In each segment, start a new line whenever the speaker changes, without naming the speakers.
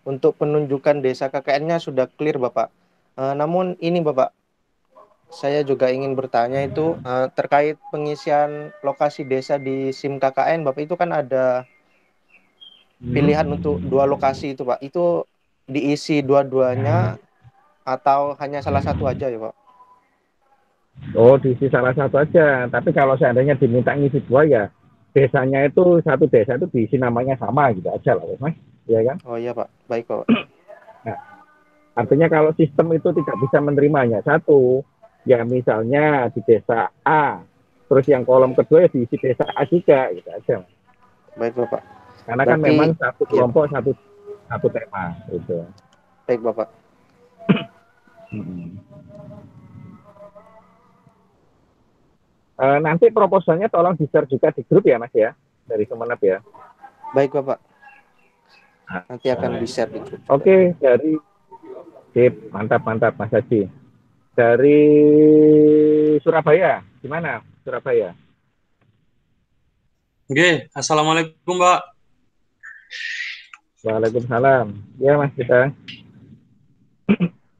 untuk penunjukan desa KKN-nya sudah clear Bapak. Namun ini Bapak, saya juga ingin bertanya itu terkait pengisian lokasi desa di SIM KKN Bapak, itu kan ada pilihan
Hmm.
untuk dua lokasi itu Pak. Itu diisi dua-duanya atau hanya salah satu aja ya Pak?
Oh, diisi salah satu aja. Tapi kalau seandainya diminta ngisi dua ya, desanya itu satu desa itu diisi namanya sama gitu aja lah, Mas. Ya kan?
Oh iya Pak, baik Pak.
Nah, artinya kalau sistem itu tidak bisa menerimanya satu, ya misalnya di desa A, terus yang kolom kedua ya diisi desa A juga, gitu aja.
Baik Bapak.
Karena kan
Berarti
memang satu
ya,
kelompok satu satu tema itu.
baik Bapak.
Hmm. Nanti proposalnya tolong di-share juga di grup ya Mas ya, dari Kemenap ya.
Baik Bapak.
Nah,
Nanti akan di-share di grup juga.
oke, dari Sip, mantap mantap Mas Haji. Dari Surabaya, gimana Surabaya?
Oke, assalamualaikum Mbak.
Waalaikumsalam. Ya Mas kita.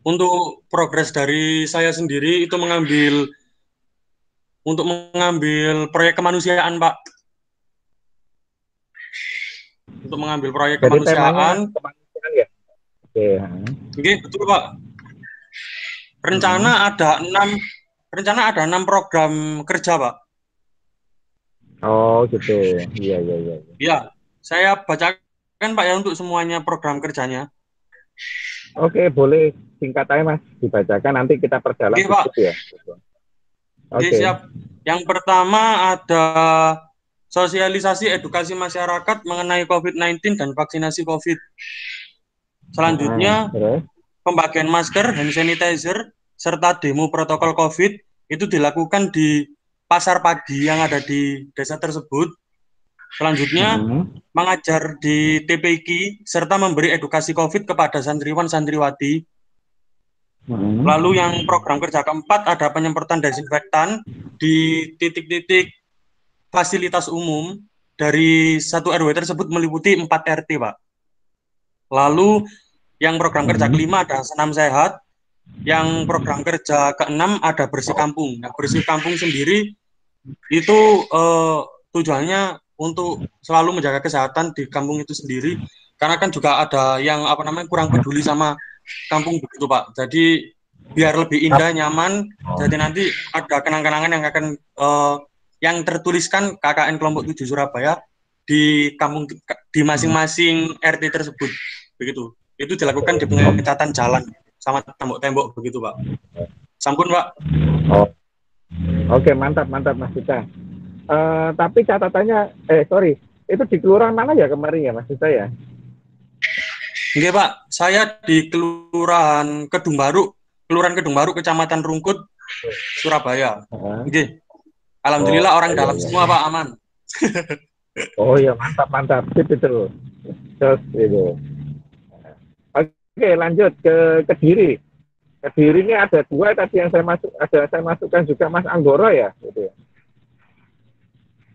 Untuk progres dari saya sendiri itu mengambil proyek kemanusiaan Pak. Untuk mengambil proyek
Jadi temanya
kemanusiaan,
kemanusiaan ya. Oke.
oke betul Pak.
Hmm.
Rencana ada 6 program kerja Pak.
Oh gitu. Iya iya iya.
Ya, saya bacakan Pak ya untuk semuanya program kerjanya.
Oke, boleh singkat aja Mas dibacakan nanti kita perdalam
Oke
di
Pak,
grup ya.
oke
Oke.
siap. Yang pertama ada sosialisasi edukasi masyarakat mengenai COVID-19 dan vaksinasi COVID. Selanjutnya,
Terus?
pembagian masker, hand sanitizer, serta demo protokol COVID itu dilakukan di pasar pagi yang ada di desa tersebut. Selanjutnya,
Hmm.
mengajar di TPQ serta memberi edukasi COVID kepada santriwan santriwati.
Hmm.
Lalu yang program kerja keempat ada penyemprotan desinfektan di titik-titik fasilitas umum dari satu RW tersebut meliputi 4 RT, Pak. Lalu yang program kerja
Hmm.
kelima ada senam sehat, yang program kerja keenam ada bersih kampung. Nah, bersih kampung sendiri itu tujuannya untuk selalu menjaga kesehatan di kampung itu sendiri, karena kan juga ada yang kurang peduli sama kampung begitu Pak. Jadi biar lebih indah, nyaman. Jadi nanti ada kenang-kenangan yang akan yang tertuliskan KKN kelompok 7 Surabaya di kampung di masing-masing RT tersebut begitu. Itu dilakukan di pengecatan jalan sama tembok-tembok begitu Pak. Sampun Pak.
Oh, oke mantap mantap Mas Sita. Tapi catatannya, sorry, itu di kelurahan mana ya kemarin ya Mas Sita ya?
Oke Pak, saya di Kelurahan Kedung Baru, Kecamatan Rungkut, Surabaya. Oke,
Oh
alhamdulillah orang
iya
dalam
iya.
semua Pak, aman.
Oh iya mantap mantap. Sip itu. Terus itu. Oke lanjut ke Kediri. Kediri ini ada dua tadi yang saya masukkan juga Mas Anggoro ya, gitu ya.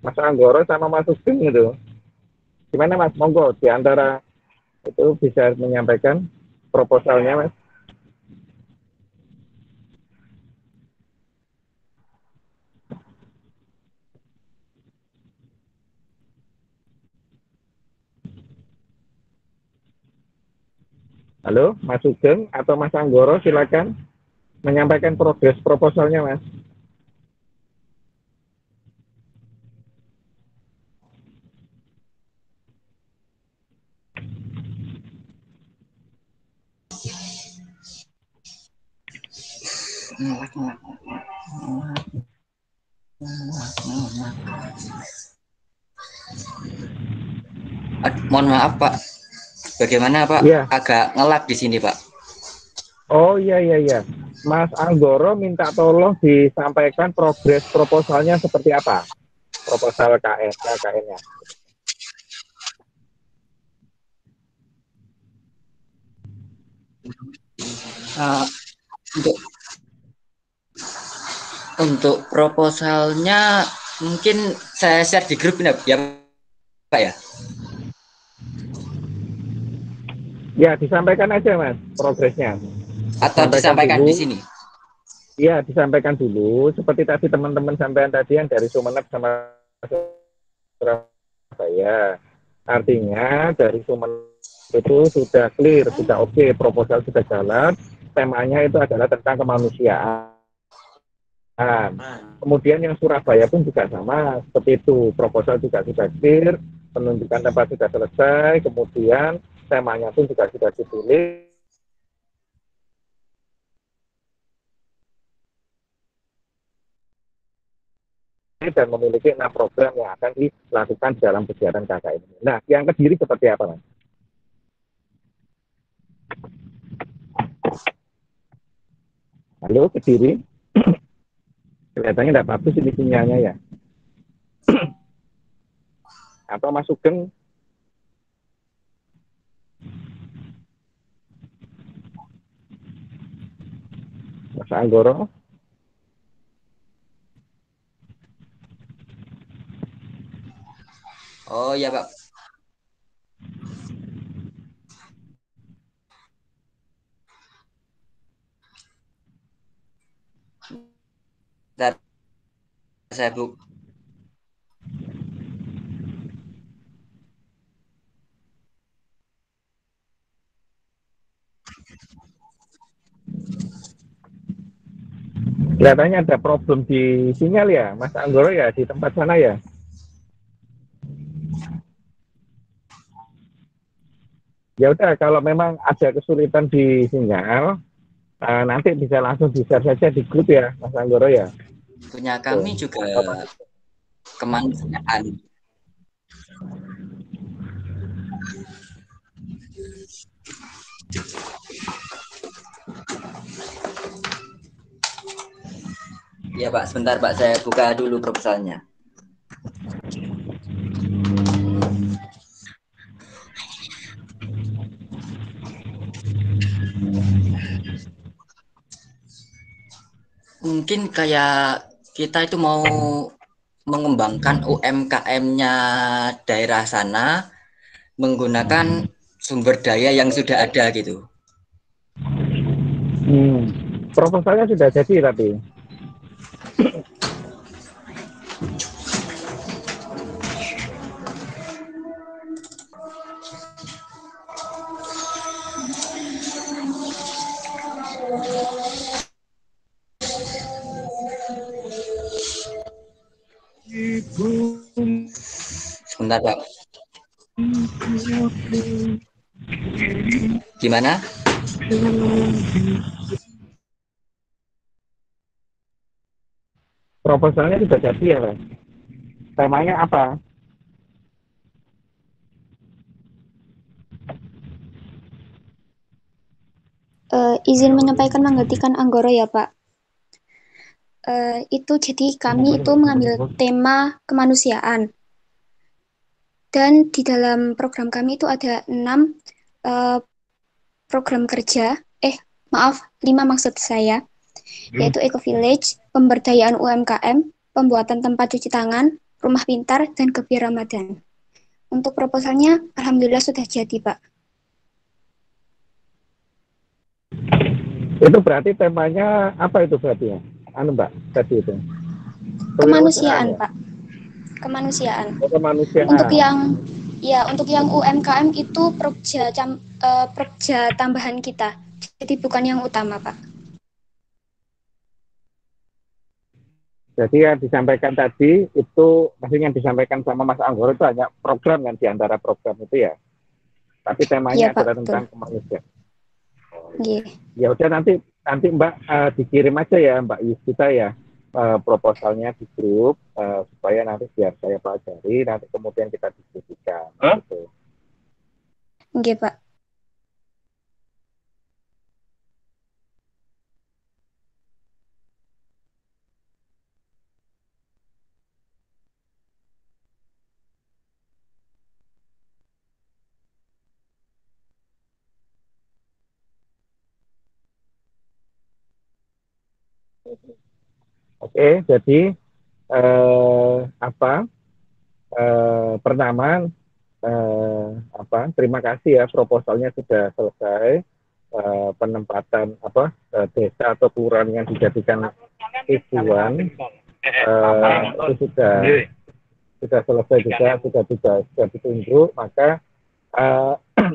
Mas Anggoro sama Mas Sugeng itu. Gimana Mas? Monggo di antara itu bisa menyampaikan proposalnya Mas. Halo, Mas Sugeng atau Mas Anggoro silakan menyampaikan progres proposalnya Mas.
Mohon maaf Pak, bagaimana Pak?
Iya.
Agak ngelak di sini Pak.
Oh iya iya iya. Mas Anggoro minta tolong disampaikan progres proposalnya seperti apa? Proposal KKN-nya.
Uh, untuk untuk proposalnya mungkin saya share di grup ya Pak ya.
Ya, disampaikan aja Mas progresnya.
Atau disampaikan
dulu.
di sini?
Ya, disampaikan dulu. Seperti tadi teman-teman sampaikan tadi yang dari Sumeneb sama Surabaya. Artinya dari Sumeneb itu sudah clear, sudah oke, proposal sudah jalan. Temanya itu adalah tentang kemanusiaan. Kemudian yang Surabaya pun juga sama, seperti itu. Proposal juga sudah clear, penunjukan tempat sudah selesai, kemudian temanya pun juga sudah ditulis, dan memiliki 6 program yang akan dilakukan dalam kegiatan KKN ini. Nah, yang Kediri seperti apa, Mas? Halo, Kediri? Kelihatannya tidak bagus ini sinyalnya ya. Atau Mas Sugeng? Mas Anggoro?
Oh ya Pak. Bentar, saya bu.
Kelihatannya ada problem di sinyal ya, Mas Anggoro ya, di tempat sana ya. Ya udah, kalau memang ada kesulitan di sinyal, nanti bisa langsung di-share saja di grup ya, Mas Anggoro ya.
Punya kami juga kemanusiaan. Ya Pak, sebentar Pak, saya buka dulu proposalnya. Mungkin kayak kita itu mau mengembangkan UMKM-nya daerah sana menggunakan sumber daya yang sudah ada gitu.
Proposalnya sudah jadi tapi.
Sebentar Pak. Gimana?
Proposalnya sudah jadi ya, Mas. Temanya apa?
Izin menyampaikan menggantikan Anggoro ya Pak. Itu jadi kami itu mengambil tema kemanusiaan. Dan di dalam program kami itu ada 6 program kerja, 5 maksud saya, yaitu Eco Village, pemberdayaan UMKM, pembuatan tempat cuci tangan, rumah pintar, dan kebir Ramadan. Untuk proposalnya, alhamdulillah sudah jadi Pak.
Itu berarti temanya apa itu berarti ya? Mbak, tadi itu.
Kemanusiaan ya? Pak. Kemanusiaan.
Kemanusiaan.
Untuk yang UMKM itu proja tambahan kita. Jadi bukan yang utama, Pak.
Jadi yang disampaikan tadi itu, maksudnya yang disampaikan sama Mas Anggoro itu hanya program kan, di antara program itu ya. Tapi temanya adalah tentang kemanusiaan. Ya udah, nanti Mbak dikirim aja ya Mbak Yusita ya, proposalnya di grup, supaya nanti biar saya pelajari, nanti kemudian kita diskusikan. Gitu.
Oke Pak.
Oke, jadi pertama terima kasih ya, proposalnya sudah selesai. Penempatan desa atau kelurahan yang dijadikan tujuan itu sudah selesai juga, sudah ditunjuk, maka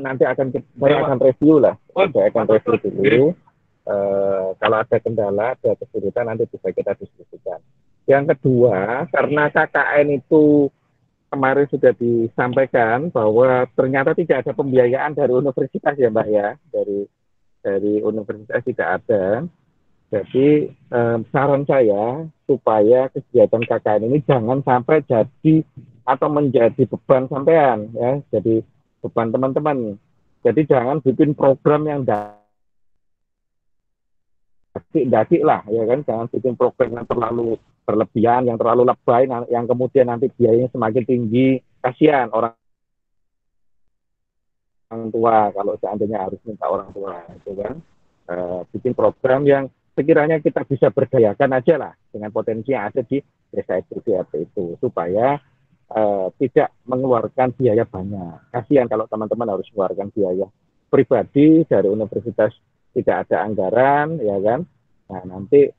nanti saya akan review lah, saya akan review dulu. Kalau ada kendala, ada kesulitan, nanti bisa kita diskusikan. Yang kedua, karena KKN itu kemarin sudah disampaikan bahwa ternyata tidak ada pembiayaan dari universitas ya Mbak ya, dari universitas tidak ada. Jadi saran saya supaya kegiatan KKN ini jangan sampai jadi atau menjadi beban sampean ya, jadi beban teman-teman. Jadi jangan bikin program yang daki lah ya kan, jangan bikin program yang terlalu berlebihan, yang terlalu lebay, yang kemudian nanti biayanya semakin tinggi, kasihan orang tua kalau seandainya harus minta orang tua itu kan. Bikin program yang sekiranya kita bisa berdayakan aja lah dengan potensi yang ada di desa itu, di RT itu, supaya tidak mengeluarkan biaya banyak. Kasihan kalau teman-teman harus mengeluarkan biaya pribadi dari universitas, tidak ada anggaran, ya kan. Nah, nanti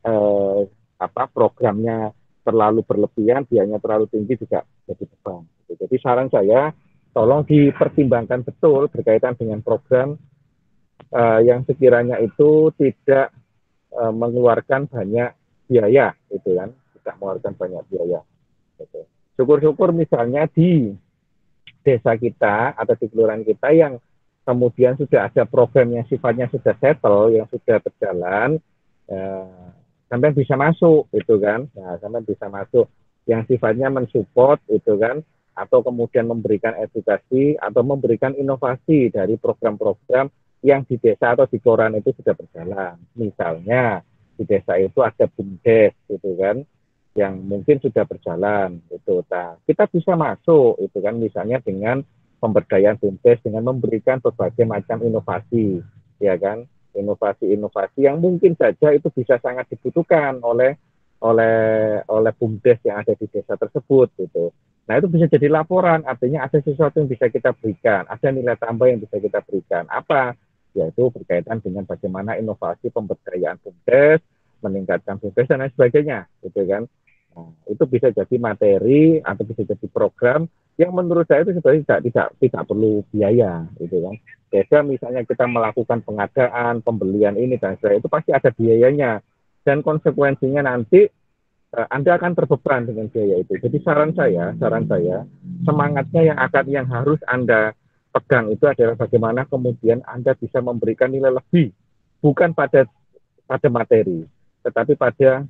programnya terlalu berlebihan, biayanya terlalu tinggi juga jadi beban. Jadi saran saya, tolong dipertimbangkan betul berkaitan dengan program yang sekiranya itu tidak mengeluarkan banyak biaya, gitu kan, tidak mengeluarkan banyak biaya. Gitu. Syukur-syukur misalnya di desa kita atau di kelurahan kita yang kemudian sudah ada program yang sifatnya sudah settle, yang sudah berjalan, sampai bisa masuk, itu kan. Nah, sampai bisa masuk yang sifatnya mensupport, itu kan, atau kemudian memberikan edukasi atau memberikan inovasi dari program-program yang di desa atau di kelurahan itu sudah berjalan. Misalnya di desa itu ada BUMDes, gitu kan, yang mungkin sudah berjalan itu. Nah, kita bisa masuk itu kan, misalnya dengan pemberdayaan BUMDes, dengan memberikan berbagai macam inovasi, ya kan, inovasi-inovasi yang mungkin saja itu bisa sangat dibutuhkan oleh BUMDes yang ada di desa tersebut gitu. Nah, itu bisa jadi laporan, artinya ada sesuatu yang bisa kita berikan, ada nilai tambah yang bisa kita berikan. Apa? Yaitu berkaitan dengan bagaimana inovasi pemberdayaan BUMDes, meningkatkan BUMDes dan lain sebagainya, gitu kan. Nah, itu bisa jadi materi atau bisa jadi program yang menurut saya itu sebenarnya tidak perlu biaya, gitu kan. Beda misalnya kita melakukan pengadaan, pembelian ini dan sebagainya, itu pasti ada biayanya dan konsekuensinya nanti Anda akan terbeban dengan biaya itu. Jadi saran saya semangatnya yang harus Anda pegang itu adalah bagaimana kemudian Anda bisa memberikan nilai lebih, bukan pada materi, tetapi pada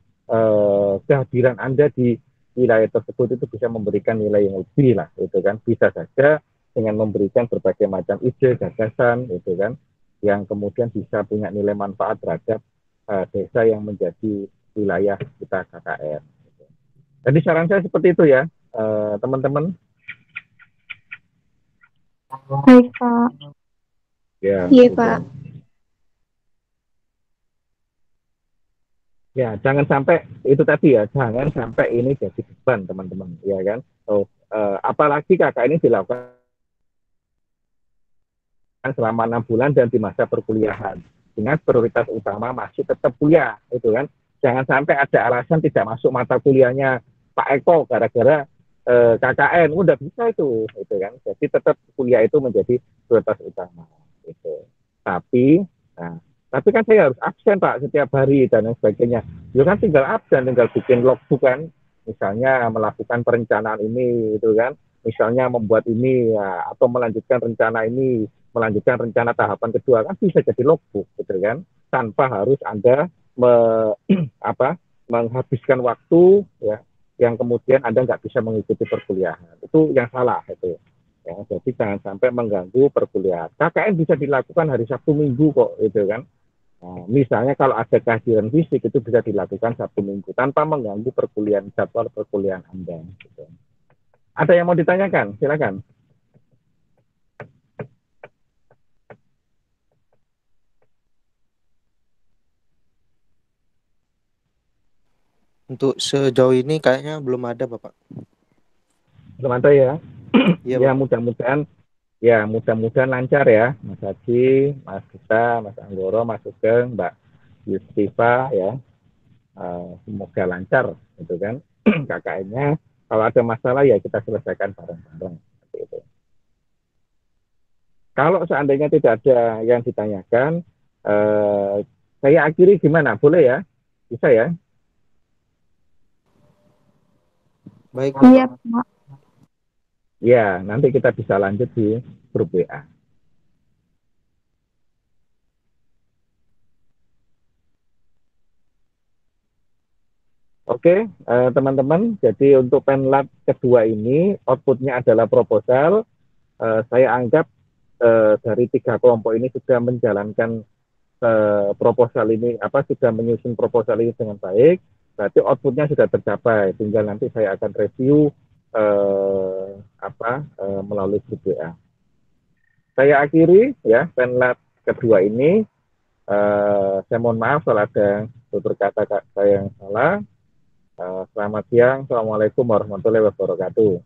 kehadiran Anda di wilayah tersebut itu bisa memberikan nilai yang lebih lah, itu kan. Bisa saja dengan memberikan berbagai macam ide, gagasan, itu kan, yang kemudian bisa punya nilai manfaat terhadap desa yang menjadi wilayah kita KKN. Jadi saran saya seperti itu ya, teman-teman.
Baik, Pak.
Ya,
Iya,
gitu.
Pak.
Ya, jangan sampai itu tadi ya, jangan sampai ini jadi beban teman-teman, ya kan. Apalagi KKN ini dilakukan selama 6 bulan dan di masa perkuliahan, dengan prioritas utama masih tetap kuliah, itu kan. Jangan sampai ada alasan tidak masuk mata kuliahnya Pak Eko gara-gara KKN, udah bisa itu kan. Jadi tetap kuliah itu menjadi prioritas utama, itu. Tapi kan saya harus absen Pak setiap hari dan lain sebagainya. Ya kan tinggal absen, tinggal bikin logbook kan. Misalnya melakukan perencanaan ini, itu kan. Misalnya membuat ini ya, atau melanjutkan rencana ini, melanjutkan rencana tahapan kedua, kan bisa jadi logbook, gitu kan. Tanpa harus Anda menghabiskan waktu ya, yang kemudian Anda nggak bisa mengikuti perkuliahan. Itu yang salah itu. Ya, jadi jangan sampai mengganggu perkuliahan. KKN bisa dilakukan hari Sabtu Minggu kok, itu kan. Nah, misalnya kalau ada kehadiran fisik itu bisa dilakukan Sabtu Minggu tanpa mengganggu jadwal perkuliahan Anda. Gitu. Ada yang mau ditanyakan? Silakan.
Untuk sejauh ini kayaknya belum ada, Bapak.
Belum ada ya?
Iya,
Ya
Bapak.
mudah-mudahan lancar ya, Mas Haji, Mas Gita, Mas Anggoro, Mas Sugeng, Mbak Yustifa ya. Semoga lancar gitu kan KKN-nya. Kalau ada masalah ya kita selesaikan bareng-bareng seperti itu. Kalau seandainya tidak ada yang ditanyakan, saya akhiri gimana? Boleh ya? Bisa ya?
Baik,
Iya,
Bapak.
Pak.
Ya, nanti kita bisa lanjut di grup WA. Oke, teman-teman. Jadi untuk penlab kedua ini outputnya adalah proposal. Saya anggap dari 3 kelompok ini sudah menjalankan proposal ini sudah menyusun proposal ini dengan baik. Berarti outputnya sudah tercapai. Tinggal nanti saya akan review melalui grup WA. Saya akhiri ya penlab kedua ini. Saya mohon maaf kalau ada tutur kata saya yang salah. Selamat siang. Assalamualaikum warahmatullahi wabarakatuh.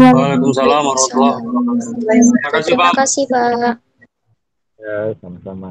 Waalaikumsalam warahmatullahi wabarakatuh. Terima kasih,
Terima
Pak.
kasih, Pak.
Ya, sama-sama.